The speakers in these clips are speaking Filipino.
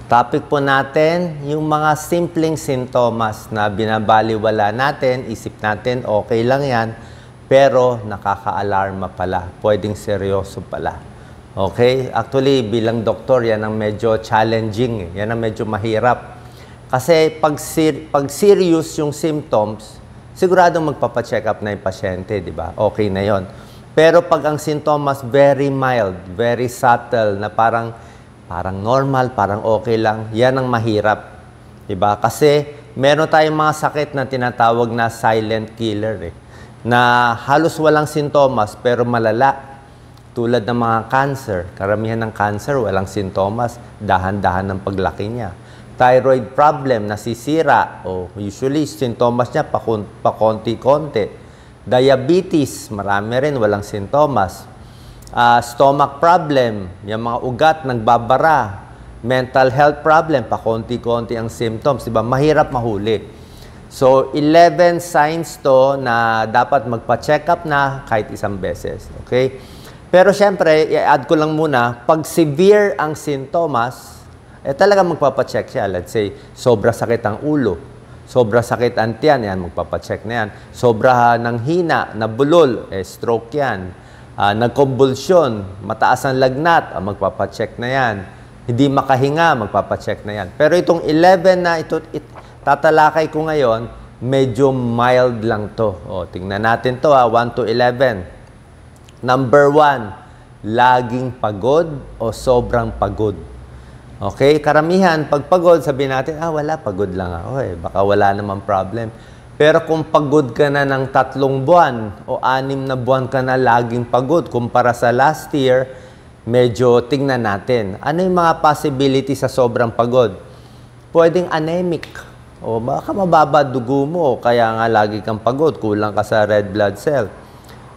Topic po natin, yung mga simpleng sintomas na binabaliwala natin, isip natin okay lang yan, pero nakaka-alarma pala, pwedeng seryoso pala. Okay? Actually, bilang doktor, yan ang medyo challenging, yan ang medyo mahirap. Kasi pag serious yung symptoms, siguradong magpapacheck up na yung pasyente, di ba? Okay na yon. Pero pag ang sintomas very mild, very subtle, na parang normal, parang okay lang, yan ang mahirap. Diba? Kasi meron tayong mga sakit na tinatawag na silent killer. Na halos walang sintomas pero malala. Tulad ng mga cancer. Karamihan ng cancer, walang sintomas. Dahan-dahan ng paglaki niya. Thyroid problem, nasisira. Usually, sintomas niya pakonti-konti. Diabetes, marami rin, walang sintomas. Stomach problem, yung mga ugat nagbabara, mental health problem, pakonti-konti ang symptoms, diba? Mahirap mahuli. So, 11 signs to na dapat magpa-check up na kahit isang beses. Okay? Pero syempre, i-add ko lang muna, pag severe ang sintomas, talaga magpapacheck siya. Let's say, sobra sakit ang ulo, sobra sakit ang tiyan, yan, magpapacheck na yan. Sobra ng hina, nabulol, stroke yan. Nagkonvulsyon, mataas ang lagnat, magpapacheck na yan. Hindi makahinga, magpapacheck na yan. Pero itong 11 na tatalakay ko ngayon, medyo mild lang to. Tingnan natin to, 1 to 11. Number 1, laging pagod o sobrang pagod. Okay? Karamihan, pag pagod, sabihin natin, wala, pagod lang ako. Baka wala namang problem. Pero kung pagod ka na ng 3 buwan o 6 na buwan ka na laging pagod kumpara sa last year, medyo tingnan natin. Ano yung mga possibility sa sobrang pagod? Pwedeng anemic. O baka mababa dugo mo, kaya nga lagi kang pagod, kulang ka sa red blood cell.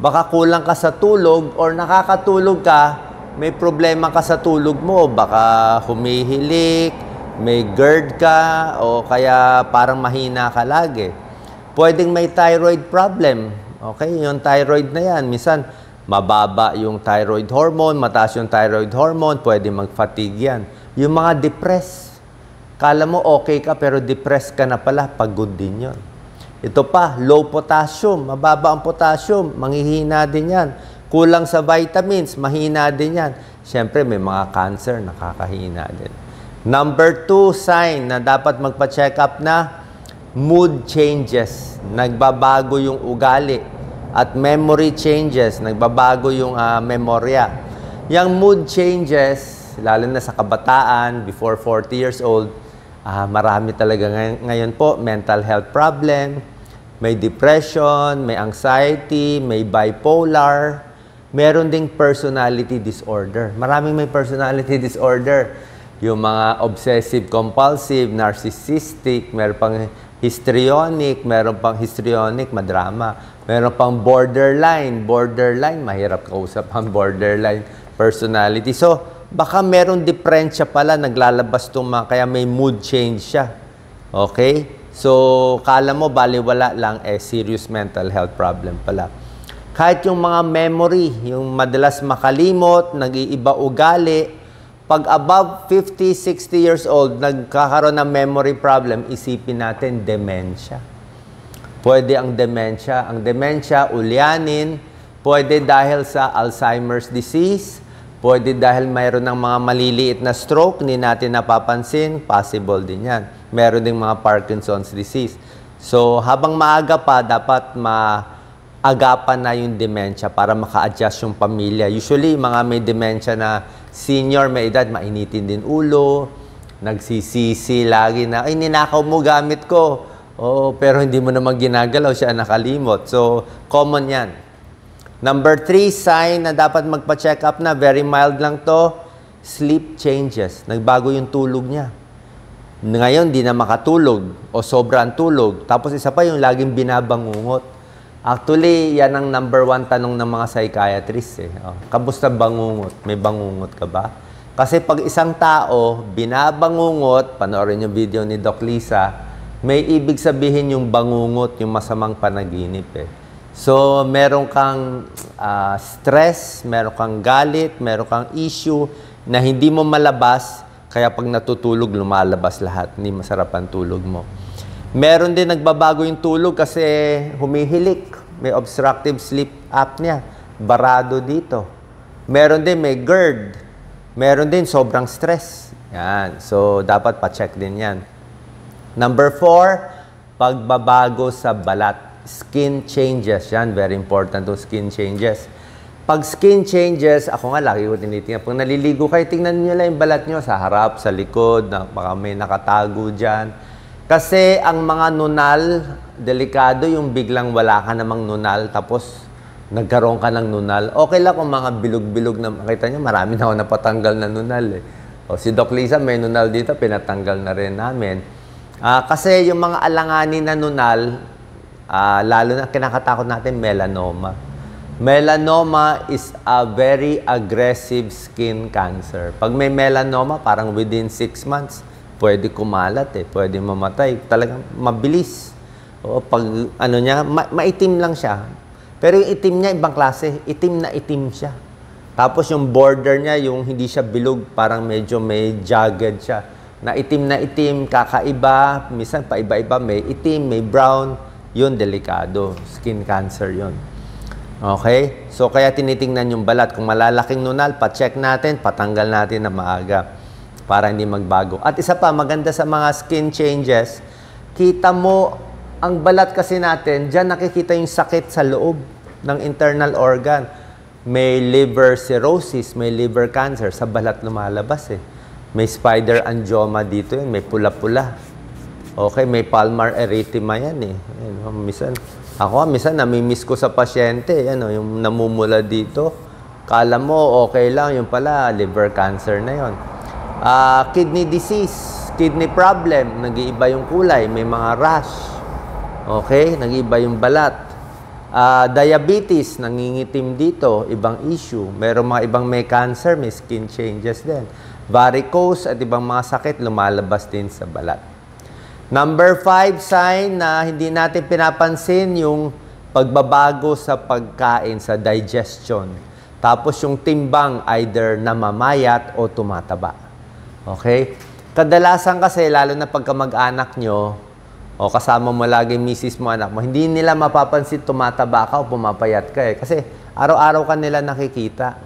Baka kulang ka sa tulog or nakakatulog ka, may problema ka sa tulog mo. Baka humihilik, may GERD ka, o kaya parang mahina ka lagi. Pwedeng may thyroid problem. Okay, yung thyroid na yan. Minsan, mababa yung thyroid hormone, mataas yung thyroid hormone, pwede mag-fatigue yan. Yung mga depressed. Kala mo okay ka, pero depressed ka na pala, pagod din yun. Ito pa, low potassium. Mababa ang potassium, manghihina din yan. Kulang sa vitamins, mahina din yan. Siyempre, may mga cancer, nakakahina din. Number 2 sign na dapat magpa-check up na, mood changes, nagbabago yung ugali, at memory changes, nagbabago yung memorya. Yung mood changes, lalo na sa kabataan, before 40 years old, marami talaga ngayon po, mental health problem, may depression, may anxiety, may bipolar, meron ding personality disorder. Maraming may personality disorder. Yung mga obsessive-compulsive, narcissistic, meron pang histrionic, madrama. Meron pang borderline, mahirap kausap ang borderline personality. So, baka meron diferensya pala, naglalabas itong kaya may mood change siya. Okay? So, kala mo, baliwala lang, serious mental health problem pala. Kahit yung mga memory, yung madalas makalimot, nag-iiba ugali, pag above 50, 60 years old, nagkakaroon ng memory problem, isipin natin, dementia. Pwede ang dementia. Ang dementia, ulyanin, pwede dahil sa Alzheimer's disease, pwede dahil mayroon ng mga maliliit na stroke, hindi natin napapansin, possible din yan. Meron ding mga Parkinson's disease. So, habang maaga pa, dapat maagapan na yung dementia para maka-adjust yung pamilya. Usually, mga may dementia na senior, may edad, mainitin din ulo, nagsisisi lagi na, ninakaw mo gamit ko. Pero hindi mo naman ginagalaw, siya nakalimot. So, common yan. Number 3 sign na dapat magpa-check up na, very mild lang to, sleep changes. Nagbago yung tulog niya. Ngayon, di na makatulog o sobrang tulog. Tapos isa pa yung laging binabangungot. Actually, yan ang number 1 tanong ng mga psychiatrists. Kamusta bangungot? May bangungot ka ba? Kasi pag isang tao, binabangungot, panoorin yung video ni Doc Lisa, may ibig sabihin yung bangungot, yung masamang panaginip. So, meron kang stress, meron kang galit, meron kang issue na hindi mo malabas Kaya pag natutulog, lumalabas lahat. Hindi masarap ang tulog mo. Meron din nagbabago yung tulog kasi humihilik. May obstructive sleep apnea. Barado dito. Meron din may GERD. Meron din sobrang stress. Yan. So, dapat pa-check din yan. Number 4, pagbabago sa balat. Skin changes. Yan, very important to skin changes. Pag skin changes, ako nga lagi ko tinitingnan. Pag naliligo kayo, tingnan nyo lang yung balat nyo sa harap, sa likod, baka may nakatago dyan. Kasi ang mga nunal, delikado yung biglang wala ka namang nunal, tapos nagkaroon ka ng nunal. Okay lang kung mga bilog-bilog na makita nyo, marami na ako napatanggal na nunal eh. O, si Doc Lisa may nunal dito, pinatanggal na rin namin. Kasi yung mga alanganin na nunal, lalo na kinakatakot natin, melanoma. Melanoma is a very aggressive skin cancer. Pag may melanoma, parang within 6 months, pwede kumalat eh, pwede mamatay. Talagang mabilis. O, pag ano niya, maitim lang siya. Pero yung itim niya, ibang klase. Itim na itim siya. Tapos yung border niya, yung hindi siya bilog, parang medyo may jagged siya. Na itim, kakaiba, minsan pa iba-iba, may itim, may brown. Yun, delikado. Skin cancer yun. Okay? So, kaya tinitingnan yung balat. Kung malalaking nunal, pa-check natin, patanggal natin na maaga para hindi magbago. At isa pa, maganda sa mga skin changes, kita mo, ang balat kasi natin, dyan nakikita yung sakit sa loob ng internal organ. May liver cirrhosis, may liver cancer, sa balat lumalabas eh. May spider angioma dito yun, may pula-pula. Okay, may palmar erythema yan eh. Minsan namimiss ko sa pasyente, yung namumula dito. Kala mo, okay lang, yung pala, liver cancer na yon. Kidney disease, kidney problem, nag-iiba yung kulay, may mga rash. Okay, nag-iiba yung balat. Diabetes, nangingitim dito, ibang issue. Merong mga ibang may cancer, may skin changes din. Varicose at ibang mga sakit, lumalabas din sa balat. Number 5 sign na hindi natin pinapansin yung pagbabago sa pagkain, sa digestion. Tapos yung timbang either namamayat o tumataba. Okay? Kadalasan kasi, lalo na pagka mag-anak nyo, o kasama mo lagi misis mo, anak mo, hindi nila mapapansin tumataba ka o pumapayat ka eh. Kasi araw-araw ka nila nakikita.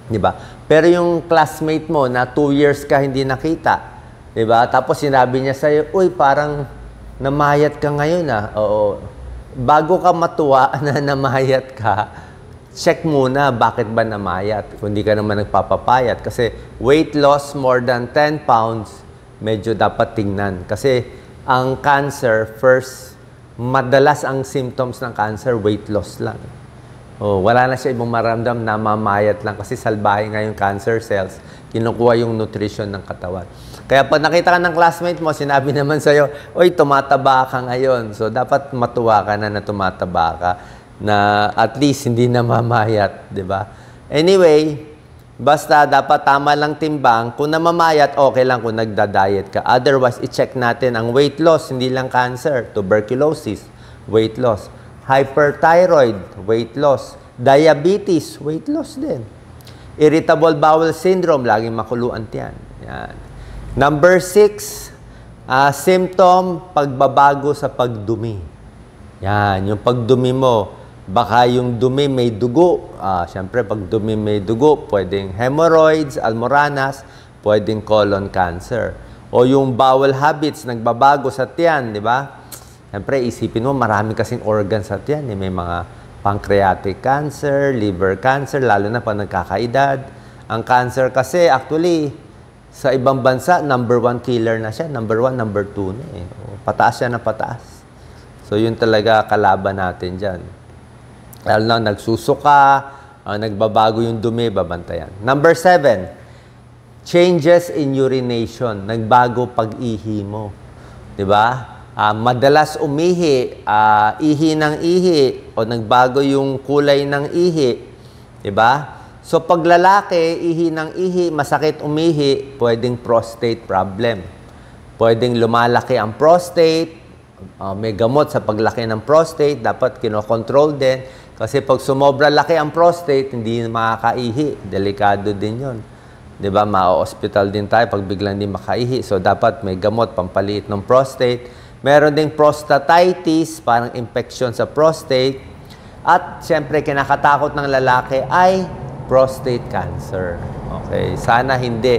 Diba? Pero yung classmate mo na 2 years ka hindi nakita, diba? Tapos sinabi niya sa'yo, uy, parang namayat ka ngayon ah. Oo. Bago ka matuwa na namayat ka, check muna bakit ba namayat. Kung hindi ka naman nagpapapayat. Kasi weight loss more than 10 pounds, medyo dapat tingnan. Kasi ang cancer, first, madalas ang symptoms ng cancer, weight loss lang. Oh, wala na siya ibang maramdam, namamayat lang. Kasi salbahe nga yung cancer cells, kinukuha yung nutrition ng katawan. Kaya pag nakita ka ng classmate mo, sinabi naman sa'yo, uy, tumataba ka ngayon. So, dapat matuwa ka na tumataba ka, na at least hindi namamayat, di ba? Anyway, basta dapat tama lang timbang. Kung namamayat, okay lang kung nagda-diet ka. Otherwise, i-check natin ang weight loss, hindi lang cancer, tuberculosis, weight loss, hyperthyroid, weight loss, diabetes, weight loss din. Irritable bowel syndrome, laging makuluan yan. Yan. Number 6, symptom, pagbabago sa pagdumi. Yan, yung pagdumi mo, baka yung dumi may dugo. Siyempre, pag dumi may dugo, pwedeng hemorrhoids, almoranas, pwedeng colon cancer. O yung bowel habits, nagbabago sa tiyan, di ba? Siyempre, isipin mo, marami kasing organs sa tiyan. May mga pancreatic cancer, liver cancer, lalo na pag nagkakaedad. Ang cancer kasi, actually, sa ibang bansa, number 1 killer na siya. Number 1, number 2 na eh. Pataas siya na pataas. So, yun talaga kalaban natin dyan. Lalo na nagsusuka, nagbabago yung dumi, babantayan. Number 7, changes in urination. Nagbago pag-ihi mo. Diba? Madalas umihi, ihi ng ihi, o nagbago yung kulay ng ihi. Diba? So, pag lalaki, ihi ng ihi, masakit umihi, pwedeng prostate problem. Pwedeng lumalaki ang prostate, may gamot sa paglaki ng prostate, dapat kinokontrol din. Kasi pag sumobra laki ang prostate, hindi makakaihi. Delikado din yun. 'Di ba? Ma-hospital din tayo pag biglang di makaihi. So, dapat may gamot pampaliit ng prostate. Meron ding prostatitis, parang infection sa prostate. At, siyempre, kinakatakot ng lalaki ay prostate cancer. Okay, sana hindi.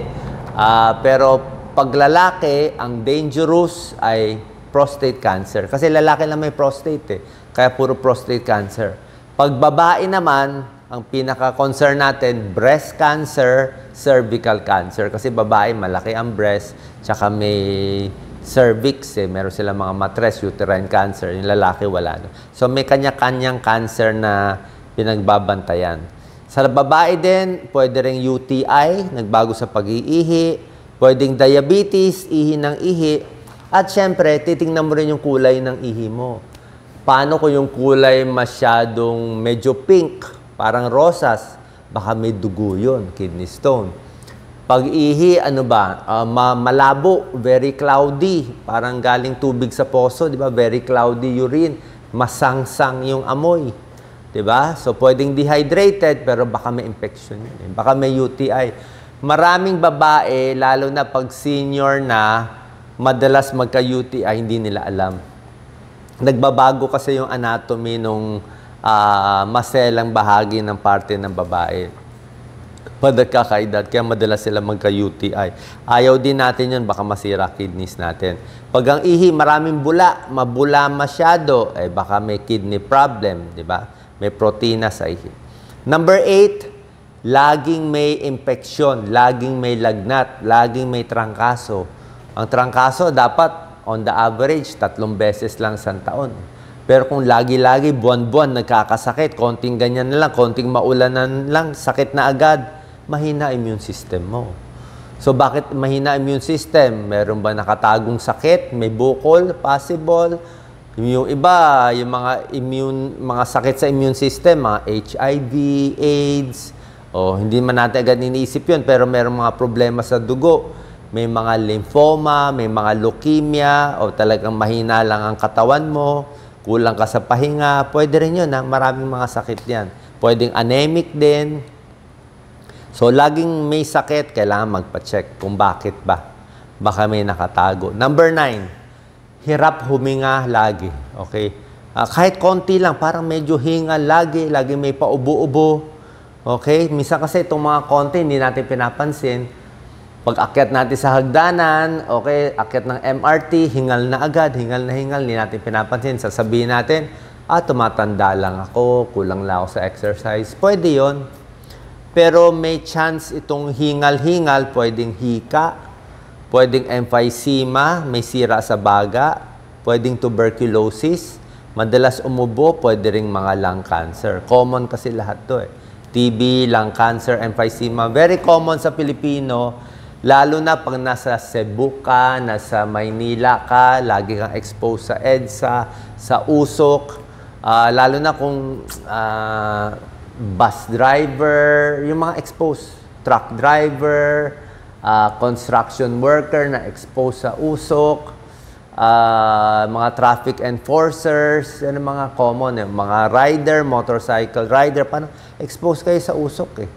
Pero, pag lalaki, ang dangerous ay prostate cancer. Kasi lalaki lang may prostate eh. Kaya puro prostate cancer. Pag babae naman, ang pinaka-concern natin, breast cancer, cervical cancer. Kasi babae, malaki ang breast, tsaka may cervix eh. Meron silang mga matres, uterine cancer. Yung lalaki, wala. No? So, may kanya-kanyang cancer na pinagbabantayan. Sa babae din, pwede ring UTI, nagbago sa pag-iihi, pwedeng diabetes, ihi ng ihi. At syempre, titingnan mo rin yung kulay ng ihi mo. Paano kung yung kulay masyadong medyo pink, parang rosas, baka may dugo yun, kidney stone. Pag ihi, ano ba? Malabo, very cloudy, parang galing tubig sa poso, di ba? Very cloudy urine, masangsang yung amoy. Di ba? So, pwedeng dehydrated, pero baka may infection yun. Baka may UTI. Maraming babae, lalo na pag senior na, madalas magka-UTI, hindi nila alam. Nagbabago kasi yung anatomy nung maselang bahagi ng parte ng babae. Pagkakaedad, kaya madalas sila magka-UTI. Ayaw din natin yun, baka masira kidneys natin. Pag ang ihi, maraming bula, mabula masyado, eh baka may kidney problem, di ba? May protina sa ihi. Number 8, laging may infeksyon, laging may lagnat, laging may trangkaso. Ang trangkaso dapat on the average 3 beses lang sa taon. Pero kung lagi-lagi, buwan-buwan, nagkakasakit, konting ganyan na lang, konting maulanan lang, sakit na agad, mahina immune system mo. So bakit mahina immune system? Meron ba nakatagong sakit? May bukol? Possible? Yung iba, yung mga sakit sa immune system, mga HIV, AIDS, hindi man natin agad iniisip yun, pero meron mga problema sa dugo. May mga lymphoma, may mga leukemia, o talagang mahina lang ang katawan mo, kulang ka sa pahinga, pwede rin yun, ha? Maraming mga sakit yan. Pwedeng anemic din. So, laging may sakit, kailangan magpa-check kung bakit ba. Baka may nakatago. Number 9, hirap huminga lagi. Okay? Kahit konti lang, parang medyo hingal lagi, lagi may paubo-ubo. Okay? Minsan kasi itong mga konti, hindi natin pinapansin. Pag akyat natin sa hagdanan, okay, akyat ng MRT, hingal na agad, hingal, hindi natin pinapansin. Sasabihin natin, tumatanda lang ako, kulang lang ako sa exercise. Pwede yon. Pero may chance itong hingal-hingal, pwedeng hika, pwedeng emphysema, may sira sa baga, pwedeng tuberculosis, madalas umubo, pwede ring mga lung cancer. Common kasi lahat to eh. TB, lung cancer, emphysema, very common sa Pilipino. Lalo na pag nasa Cebu ka, nasa Maynila ka, lagi kang exposed sa EDSA, sa usok. Lalo na kung bus driver, yung mga exposed, truck driver, construction worker na exposed sa usok, mga traffic enforcers, yan ang mga common, mga rider, motorcycle rider, paano exposed kayo sa usok eh.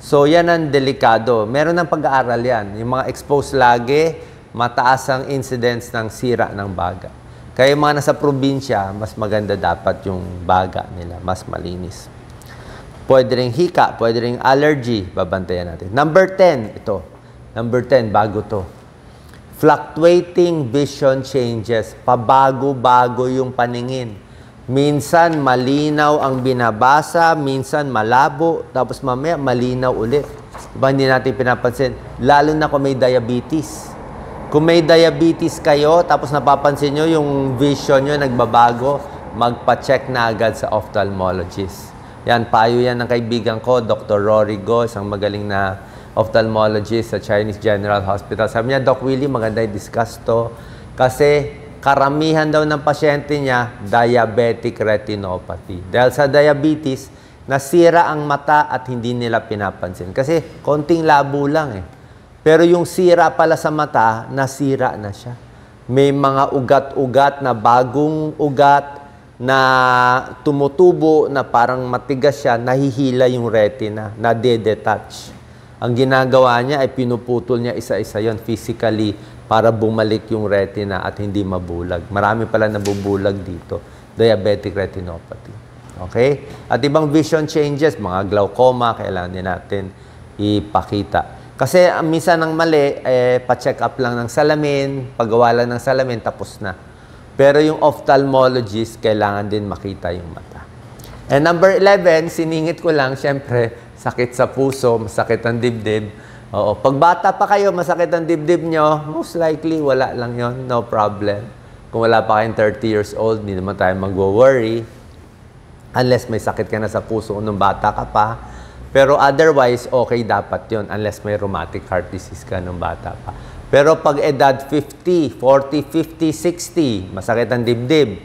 So, yan ang delikado. Meron ng pag-aaral yan. Yung mga exposed lagi, mataas ang incidence ng sira ng baga. Kaya yung mga nasa probinsya, mas maganda dapat yung baga nila, mas malinis. Pwede ring hika, pwede ring allergy, babantayan natin. Number 10, ito. Number 10, bago to. Fluctuating vision changes. Pabago-bago yung paningin. Minsan malinaw ang binabasa, minsan malabo, tapos mamaya malinaw ulit. Diba, hindi natin pinapansin. Lalo na kung may diabetes. Kung may diabetes kayo, tapos napapansin nyo yung vision nyo nagbabago, magpa-check na agad sa ophthalmologist. Yan, payo yan ng kaibigan ko, Dr. Rory Go, isang magaling na ophthalmologist sa Chinese General Hospital. Sabi niya, Doc Willie, maganda i-discuss to. Kasi karamihan daw ng pasyente niya, diabetic retinopathy. Dahil sa diabetes, nasira ang mata at hindi nila pinapansin. Kasi konting labo lang eh. Pero yung sira pala sa mata, nasira na siya. May mga ugat-ugat na bagong ugat na tumutubo na parang matigas siya, nahihila yung retina, na de-detach. Ang ginagawa niya ay pinuputol niya isa-isa yon physically para bumalik yung retina at hindi mabulag. Marami pala nabubulag dito. Diabetic retinopathy. Okay? At ibang vision changes, mga glaucoma, kailangan din natin ipakita. Kasi minsan ng mali, pa-check up lang ng salamin, paggawa lang ng salamin, tapos na. Pero yung ophthalmologist, kailangan din makita yung mata. And number 11, siningit ko lang, syempre, sakit sa puso, masakit ang dibdib. Oo, pag bata pa kayo, masakit ang dibdib nyo, most likely, wala lang yon, no problem. Kung wala pa kayong 30 years old, hindi naman tayo mag-worry. Unless may sakit ka na sa puso nung bata ka pa. Pero otherwise, okay dapat yon unless may rheumatic heart disease ka nung bata pa. Pero pag edad 50, 40, 50, 60, masakit ang dibdib,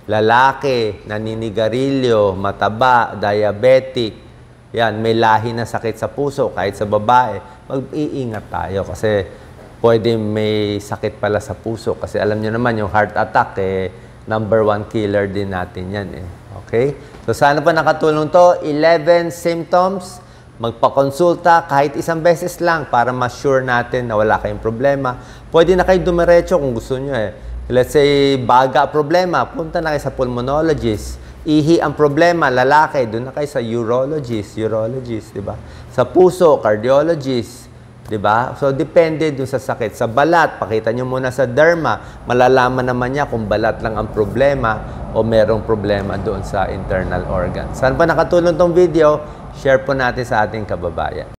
lalaki, naninigarilyo, mataba, diabetic, yan, may lahi na sakit sa puso, kahit sa babae, mag-iingat tayo kasi pwede may sakit pala sa puso. Kasi alam nyo naman, yung heart attack, number 1 killer din natin yan. Okay? So, sana pa nakatulong to. 11 symptoms. Magpakonsulta kahit isang beses lang para ma-sure natin na wala kayong problema. Pwede na kayo dumiretso kung gusto nyo Let's say, baga problema, punta na kayo sa pulmonologist. Ihi ang problema, lalaki, doon na kayo sa urologist, di ba? Sa puso, cardiologist, di ba? So, depende doon sa sakit. Sa balat, pakita nyo muna sa derma, malalaman naman niya kung balat lang ang problema o merong problema doon sa internal organ. Saan pa nakatulong tong video? Share po natin sa ating kababayan.